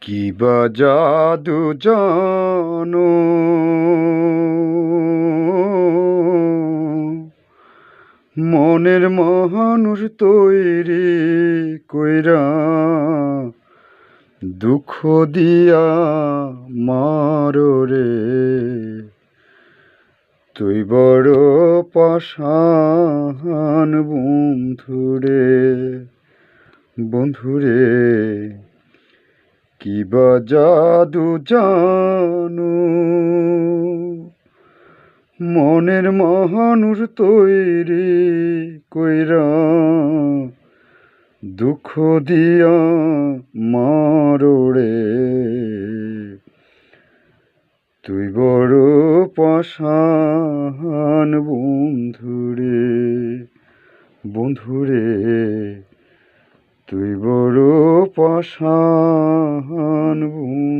কি বা জাদু জানো মনের মানুষ তৈরি কইরা দুঃখ দিয়া মারো রে। তুই বড় পাষাণ বন্ধুরে, বন্ধুরে কি বা জাদু জানো মনের মানুষ তৈরি কইরা দুঃখ দিয়া মারো রে। তুই বড় পাষাণ বন্ধুরে, বন্ধুরে তুই বড় পাষাণ বন্ধু।